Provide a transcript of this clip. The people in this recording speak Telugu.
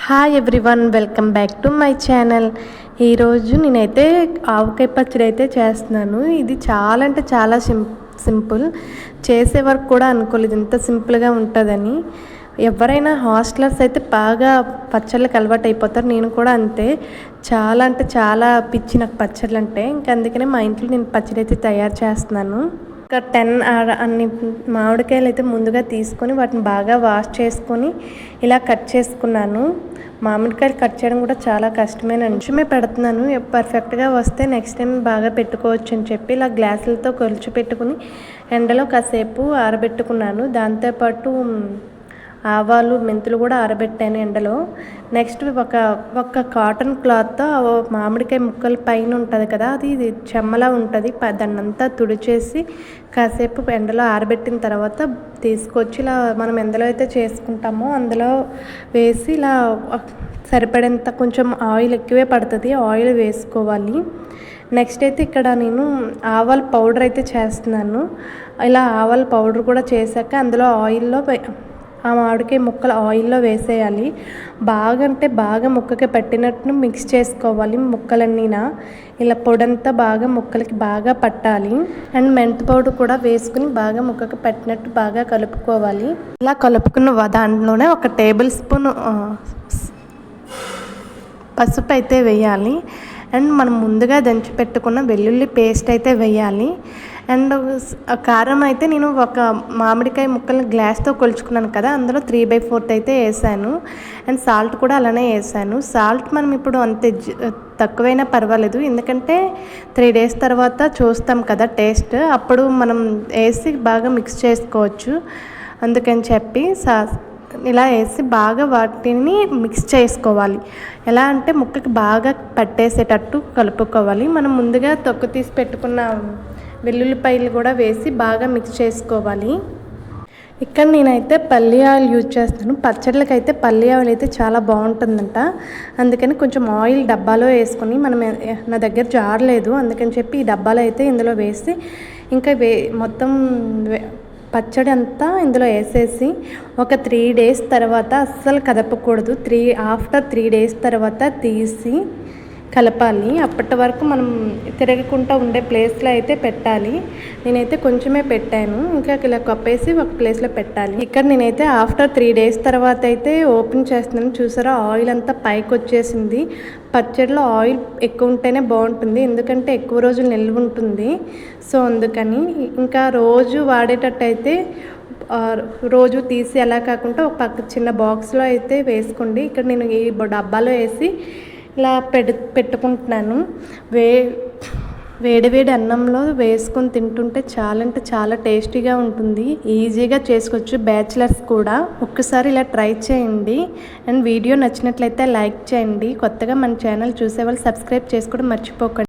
Hi everyone, welcome back to my channel. ఈరోజు నేనైతే ఆవకాయ పచ్చడి అయితే చేస్తున్నాను. ఇది చాలా అంటే చాలా సింపుల్. చేసే వరకు కూడా అనుకోలేదు ఇంత సింపుల్గా ఉంటుందని. ఎవరైనా హాస్టలర్స్ అయితే బాగా పచ్చళ్ళకి అలవాటు అయిపోతారు. నేను కూడా అంతే. చాలా అంటే చాలా పిచ్చి నాకు పచ్చళ్ళు అంటే. ఇంకా అందుకనే మా ఇంట్లో నేను పచ్చడి అయితే తయారు చేస్తున్నాను. ఒక 10 అన్ని మామిడికాయలు అయితే ముందుగా తీసుకొని వాటిని బాగా వాష్ చేసుకొని ఇలా కట్ చేసుకున్నాను. మామిడికాయలు కట్ చేయడం కూడా చాలా కష్టమైన నిమిషమే పెడుతున్నాను. పర్ఫెక్ట్గా వస్తే నెక్స్ట్ టైం బాగా పెట్టుకోవచ్చు అని చెప్పి ఇలా గ్లాసులతో కొలిచి పెట్టుకుని ఎండలో కాసేపు ఆరబెట్టుకున్నాను. దాంతోపాటు ఆవాలు మెంతులు కూడా ఆరబెట్టాను ఎండలో. నెక్స్ట్ ఒక కాటన్ క్లాత్తో మామిడికాయ ముక్కల పైన ఉంటుంది కదా, అది చెమ్మలా ఉంటుంది, దాన్నంతా తుడిచేసి కాసేపు ఎండలో ఆరబెట్టిన తర్వాత తీసుకొచ్చి ఇలా మనం ఎందులో అయితే చేసుకుంటామో అందులో వేసి ఇలా సరిపడేంత కొంచెం ఆయిల్ ఎక్కువే పడుతుంది, ఆయిల్ వేసుకోవాలి. నెక్స్ట్ అయితే ఇక్కడ నేను ఆవాల పౌడర్ అయితే చేస్తున్నాను. ఇలా ఆవాల పౌడర్ కూడా చేశాక అందులో ఆయిల్లో ఆ మామిడికాయ ముక్కలు ఆయిల్లో వేసేయాలి. బాగా అంటే బాగా ముక్కకి పట్టినట్టు మిక్స్ చేసుకోవాలి. ముక్కలన్నీనా ఇలా పొడంతా బాగా ముక్కలకి బాగా పట్టాలి. అండ్ మెంతి పౌడర్ కూడా వేసుకుని బాగా ముక్కకి పట్టినట్టు బాగా కలుపుకోవాలి. ఇలా కలుపుకున్న దాంట్లోనే 1 టేబుల్ స్పూన్ పసుపు అయితే వేయాలి. అండ్ మనం ముందుగా దంచి పెట్టుకున్న వెల్లుల్లి పేస్ట్ అయితే వేయాలి. అండ్ కారం అయితే నేను ఒక మామిడికాయ ముక్కల్ని గ్లాస్తో కొలుచుకున్నాను కదా, అందులో 3/4 అయితే వేసాను. అండ్ సాల్ట్ కూడా అలానే వేసాను. సాల్ట్ మనం ఇప్పుడు అంతే తక్కువైనా పర్వాలేదు, ఎందుకంటే 3 days తర్వాత చూస్తాం కదా టేస్ట్, అప్పుడు మనం వేసి బాగా మిక్స్ చేసుకోవచ్చు. అందుకని చెప్పి ఇలా వేసి బాగా వాటిని మిక్స్ చేసుకోవాలి. ఎలా అంటే ముక్కకి బాగా పట్టేసేటట్టు కలుపుకోవాలి. మనం ముందుగా తొక్కు తీసి పెట్టుకున్న వెల్లుల్లిపాయలు కూడా వేసి బాగా మిక్స్ చేసుకోవాలి. ఇక్కడ నేనైతే పల్లి ఆయిల్ యూజ్ చేస్తాను. పచ్చళ్ళకి అయితే పల్లి ఆయిల్ అయితే చాలా బాగుంటుందంట. అందుకని కొంచెం ఆయిల్ డబ్బాలో వేసుకొని, నా దగ్గర జార్ లేదు అందుకని చెప్పి ఈ డబ్బాలో అయితే ఇందులో వేసి ఇంకా మొత్తం పచ్చడి అంతా ఇందులో వేసేసి ఒక 3 days తర్వాత అస్సలు కదపకూడదు. ఆఫ్టర్ 3 days తర్వాత తీసి కలపాలి. అప్పటి వరకు మనం తిరగకుండా ఉండే ప్లేస్లో అయితే పెట్టాలి. నేనైతే కొంచెమే పెట్టాను, ఇంకా ఇలా కప్పేసి ఒక ప్లేస్లో పెట్టాలి. ఇక్కడ నేనైతే ఆఫ్టర్ 3 days తర్వాత అయితే ఓపెన్ చేస్తున్నాను. చూసారా, ఆయిల్ అంతా పైకి వచ్చేసింది. పచ్చడిలో ఆయిల్ ఎక్కువ ఉంటేనే బాగుంటుంది, ఎందుకంటే ఎక్కువ రోజులు నిల్వ ఉంటుంది. సో అందుకని ఇంకా రోజు వాడేటట్టు అయితే రోజు తీసి అలా కాకుండా ఒక పక్క చిన్న బాక్స్లో అయితే వేసుకోండి. ఇక్కడ నేను ఈ డబ్బాలో వేసి ఇలా పెట్టుకుంటున్నాను. వేడివేడి అన్నంలో వేసుకొని తింటుంటే చాలా అంటే చాలా టేస్టీగా ఉంటుంది. ఈజీగా చేసుకోవచ్చు బ్యాచిలర్స్ కూడా. ఒక్కసారి ఇలా ట్రై చేయండి. అండ్ వీడియో నచ్చినట్లయితే లైక్ చేయండి. కొత్తగా మన ఛానల్ చూసేవాళ్ళు సబ్స్క్రైబ్ చేసుకోవడం మర్చిపోకండి.